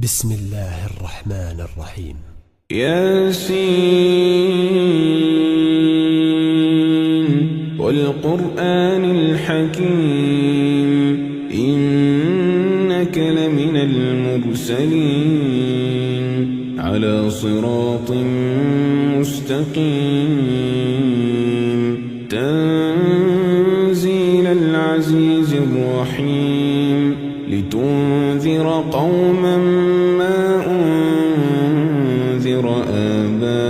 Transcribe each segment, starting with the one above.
بسم الله الرحمن الرحيم. ياسين والقرآن الحكيم إنك لمن المرسلين على صراط مستقيم تنزيل العزيز الرحيم لتنذر قوما ما أنذر آباؤهم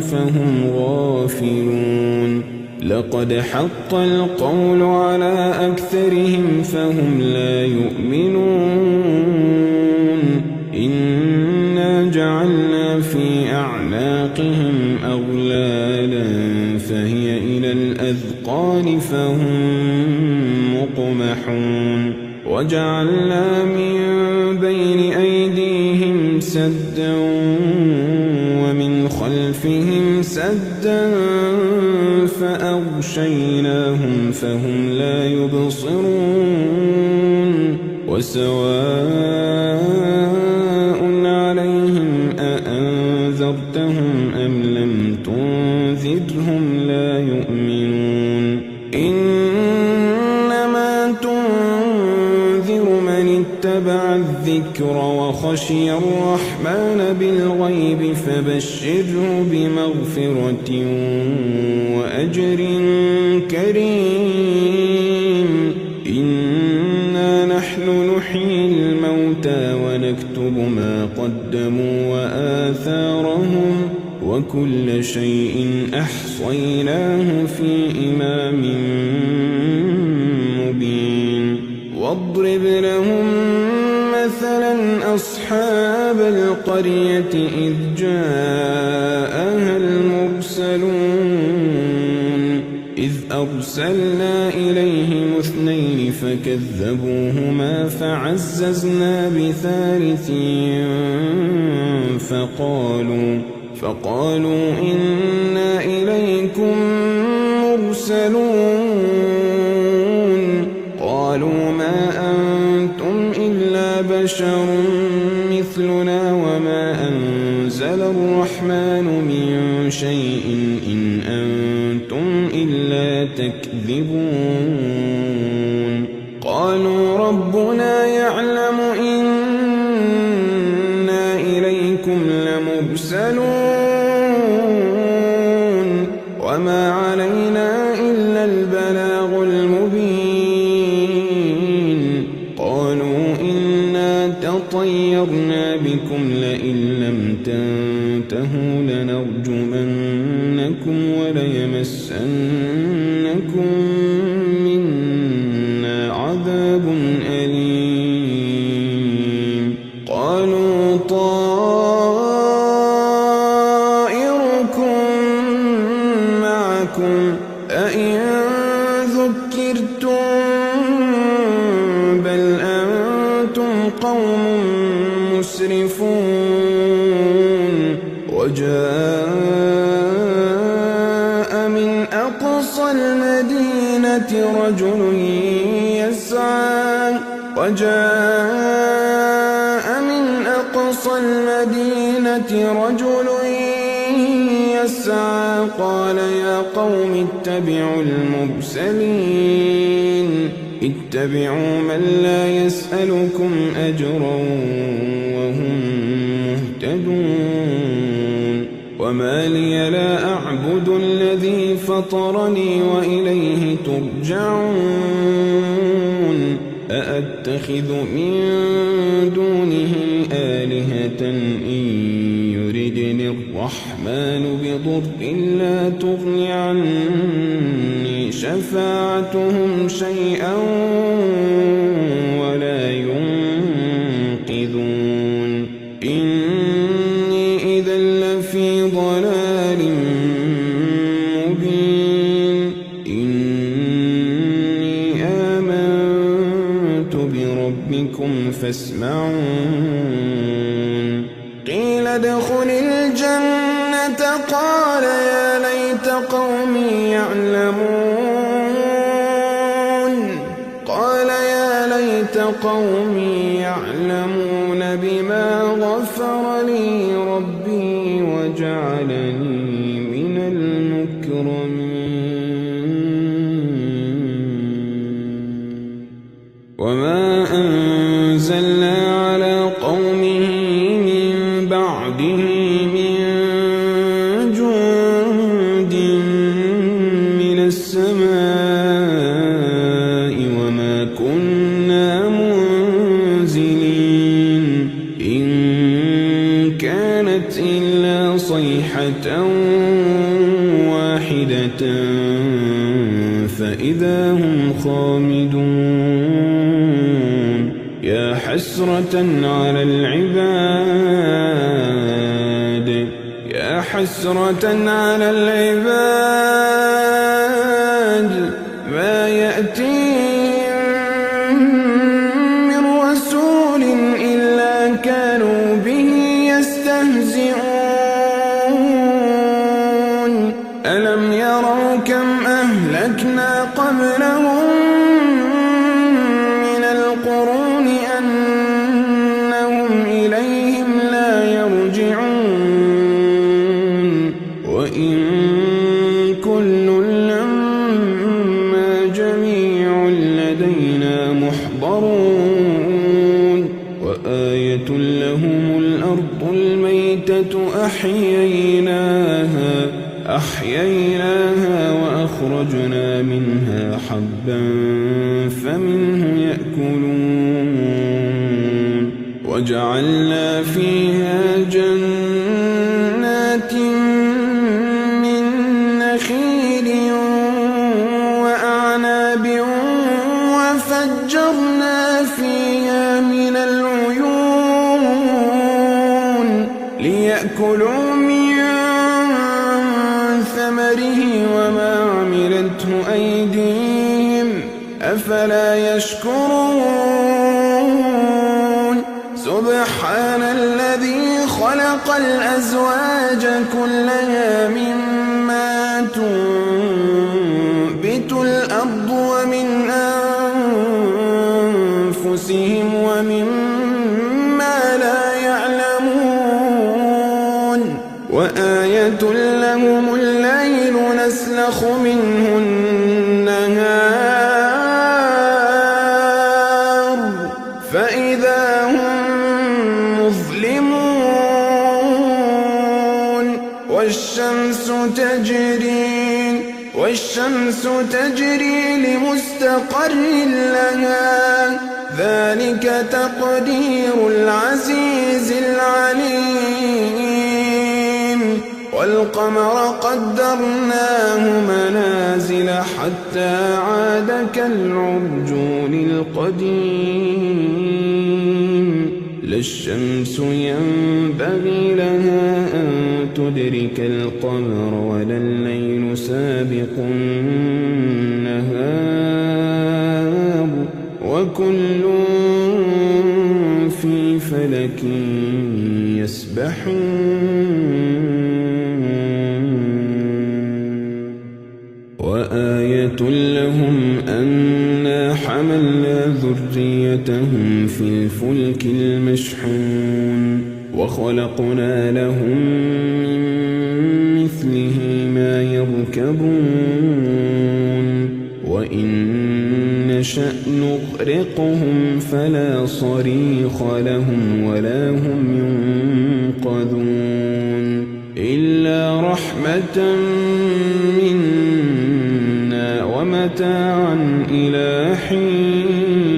فهم غافلون لقد حق القول على أكثرهم فهم لا يؤمنون إنا جعلنا في أعناقهم أغلالا فهي إلى الأذقان فهم مقمحون وجعلنا من بين أيديهم سدا ومن خلفهم سدا فأغشيناهم فهم لا يبصرون وسواء عليهم أأنذرتهم أم لم تنذرهم لا يؤمنون إنما تنذر من اتبع الذكر وخشي الرحمن بالغيب فبشره بمغفرة وأجر كريم إنا نحن نحيي الموتى ونكتب ما قدموا وآثارهم وكل شيء أحصيناه في إمام مبين واضرب لهم مثلا أصحاب القرية إذ جاءها المرسلون إذ أرسلنا إليهم اثنين فكذبوهما فعززنا بثالث فقالوا إنا إليكم مرسلون قالوا ما أنتم إلا بشر مثلنا وما أنزل الرحمن من شيء إن أنتم إلا تكذبون قالوا ربنا يعلم إنا إليكم لمرسلون وما علينا إلا البلاغ المبين قالوا إنا تطيرنا بكم لئن لم تنتهوا لنرجمنكم وليمسنكم منا عذاب أليم قالوا طائركم معكم أئن ذكرتم بل أنتم قوم مسرفون وجاء من أقصى المدينة رجل يسعى قال يا قوم اتبعوا المرسلين اتبعوا من لا يسألكم أجرا وهم مهتدون وما لي لا أعبد الذي فطرني وإليه ترجعون أأتخذ من دونه آلهة إن يردني الرحمن بضر لا تغن عني شفاعتهم شيئا ولا ينقذون إني إذا لفي ضلال مبين إني آمنت بربكم فاسمعون قيل ادخل الجنة قال يا ليت قومي يعلمون قال يا ليت قومي يعلمون بما غفر لي ربي وجعلني من المكرمين وما أنزلنا على قومه من بعده من جند من السماء وما كنا منزلين إن كانت إلا صيحة واحدة فإذا هم خامدون يا حسرة على العباد يا حسرة على العباد ما يأتيهم من رسول إلا كانوا به يستهزئون ألم يروا كم أهلكنا قبلهم من القرون أنهم إليهم لا يرجعون وإن كل لما جميع لدينا محضرون وآية لهم الأرض الميتة أحييناها وأخرجنا منها حبا فمنه يأكلون وجعلنا فيها جنات من نخيل وأعناب وفجرنا فيها من العيون ليأكلوا من ثمره وما عملته أيديهم أفلا يشكرون سبحان الذي خلق الأزواج كلها مما تنبت الأرض ومن أنفسهم ومما لا يعلمون وآية لهم الليل نسلخ منه النهار فإذا هم مظلمون والشمس تجري لمستقر لها ذلك تقدير العزيز العليم والقمر قدرناه منازل حتى عاد كالعرجون القديم لا الشمس ينبغي لها أن تدرك القمر ولا الليل سابق النهار وكل في فلك يسبحون وآية لهم أنا حملنا ذريتهم في الفلك المشحون وخلقنا لهم من مثله ما يركبون وإن نشأ نغرقهم فلا صريخ لهم ولا هم ينقذون إلا رحمة منا ومتاعا إلى حين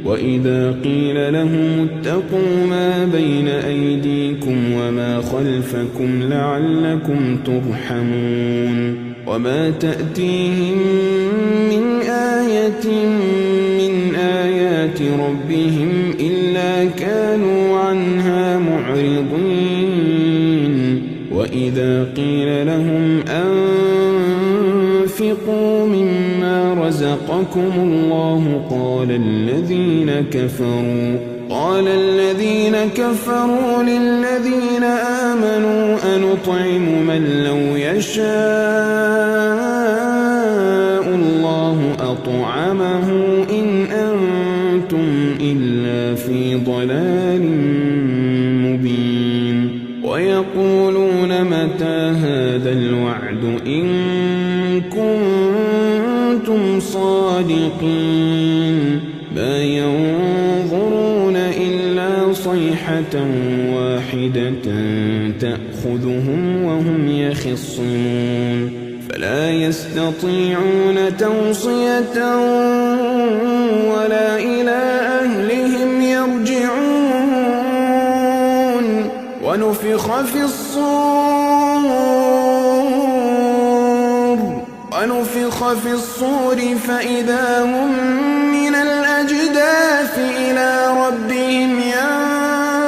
وإذا قيل لهم اتقوا ما بين أيديكم وما خلفكم لعلكم ترحمون وما تأتيهم من آية من آيات ربهم إلا كانوا عنها معرضين وإذا قيل لهم أنفقوا مما رزقكم الله قال الذين كفروا للذين آمنوا أنطعم من لو يشاء الله أطعمه إن أنتم إلا في ضلال مبين ويقولون متى هذا الوعد إن كنتم صادقين ما ينظرون إلا صيحة واحدة تأخذهم وهم يخصمون فلا يستطيعون توصية ولا إلى أهلهم يرجعون ونفخ في الصور فإذا هم من الأجداث إلى ربهم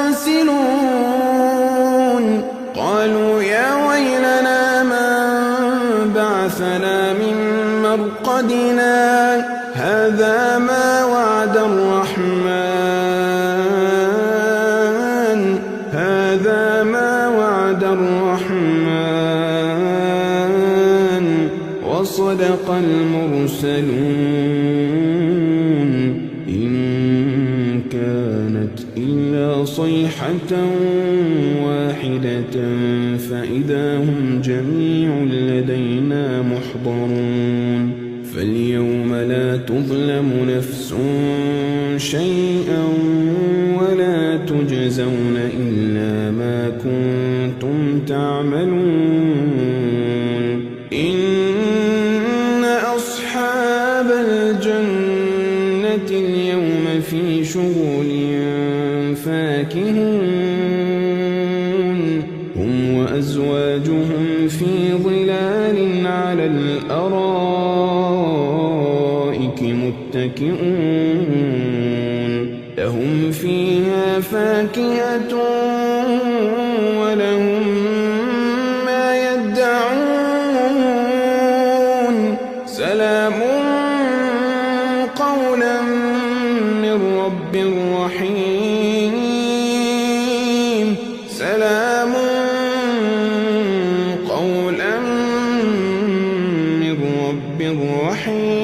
ينسلون قالوا يا ويلنا من بعثنا من مرقدنا هذا ما وعد الرحمن وصدق المرسلون إن كانت إلا صيحة واحدة فإذا هم جميع لدينا محضرون فاليوم لا تظلم نفس شيئا ولا تجزون إلا ما كنتم تعملون إن أصحاب الجنة اليوم في شغل فاكهون هم وأزواجهم في ظلال على الأرائك متكئون لهم فيها فاكهة ولهم ما يدعون سلام قولا من رب رحيم سلام قولا من رب رحيم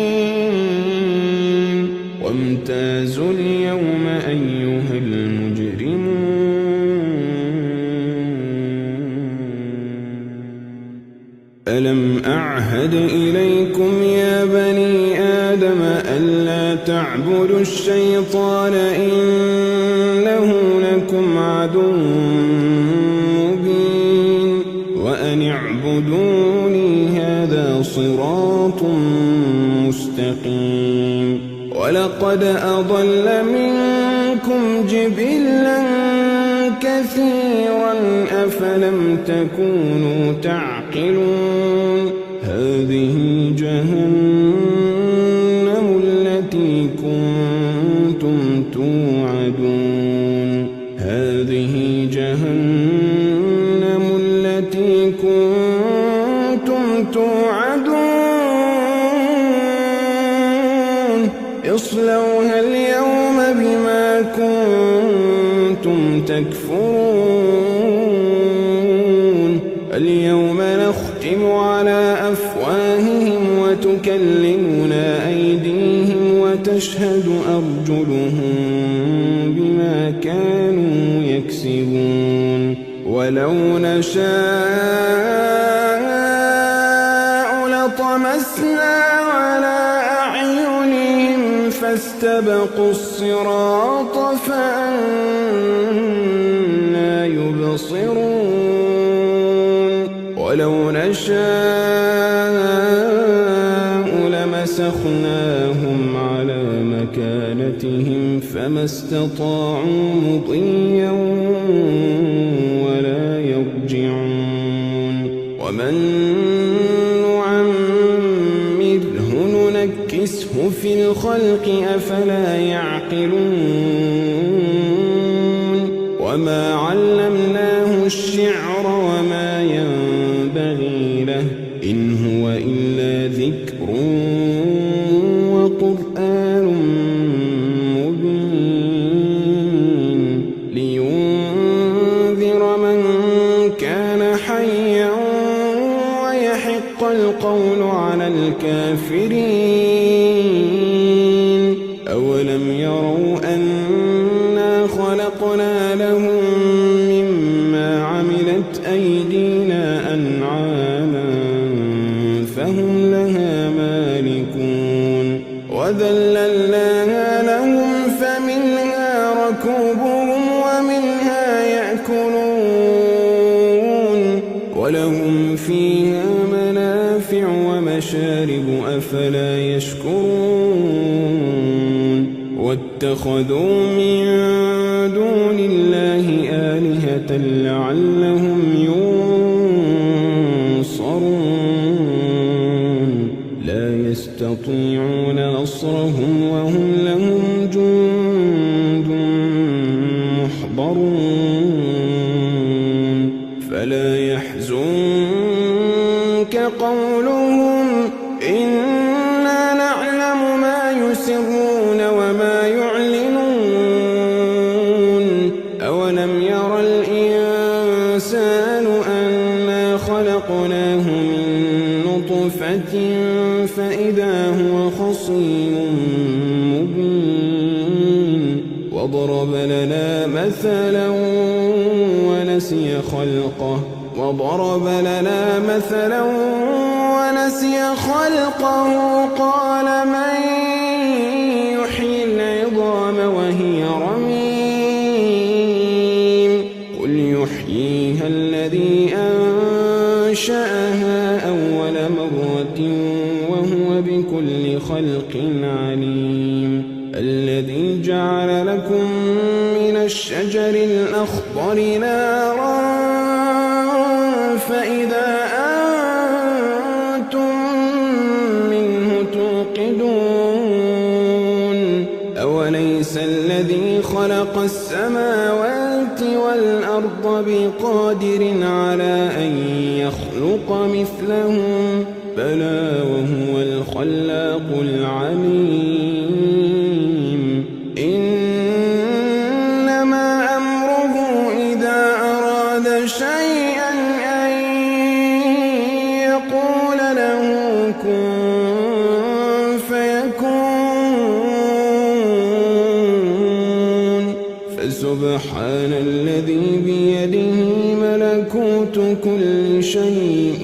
وامتازوا اليوم أيها المجرمون ألم أعهد إليكم يا بني آدم ألا تعبدوا الشيطان إنه لكم عدو مبين وأن اعبدوني هذا صراط مستقيم ولقد أضل منكم جبلا كثيرا أفلم تكونوا تعقلون هذه جهنم التي كنتم توعدون هذه جهنم التي كنتم توعدون اصلوها اليوم بما كنتم تكفرون اليوم نختم على أفواههم وتكلمنا أيديهم وتشهد أرجلهم بما كانوا يكسبون ولو نشاء لطمسنا على أعينهم فاستبقوا الصراط فأنى يبصرون ولو نشاء لمسخناهم على مكانتهم فما استطاعوا مضيا ولا يرجعون ومن نعمره ننكسه في الخلق أفلا يعقلون وما علمناه الشعر وما ينبغي له إن هو إلا ذكر وقرآن مبين لينذر من كان حيا ويحق القول على الكافرين أولم يروا لو أنا خلقنا لهم مما عملت أيدينا أنعاما فهم لها مالكون وذللناها لهم فمنها ركوبهم ومنها يأكلون ولهم فيها منافع ومشارب أفلا يشكرون واتخذوا من دون الله آلهة لعلهم ينصرون لا يستطيعون نصرهم وهم لهم جند محضرون فلا يحزنك قولهم إنا نعلم ما يسرون وما يعلنون أولم ير الإنسان أنا خلقناه من نطفة فإذا هو خصيم مبين وضرب لنا مثلا ونسي خلقه قال من يحيي العظام وهي رميم قل يحييها الذي أنشأها أول مرة وهو بكل خلق عليم الذي جعل لكم من الشجر الأخضر نارا فإذا أنتم منه توقدون أوليس الذي خلق السماوات والأرض بقادر على أن يخلق مثلهم بلى وهو الخلاق العليم إنما أمره إذا أراد شيئا أن يقول له كن فيكون فسبحان الذي بيده ملكوت كل شيء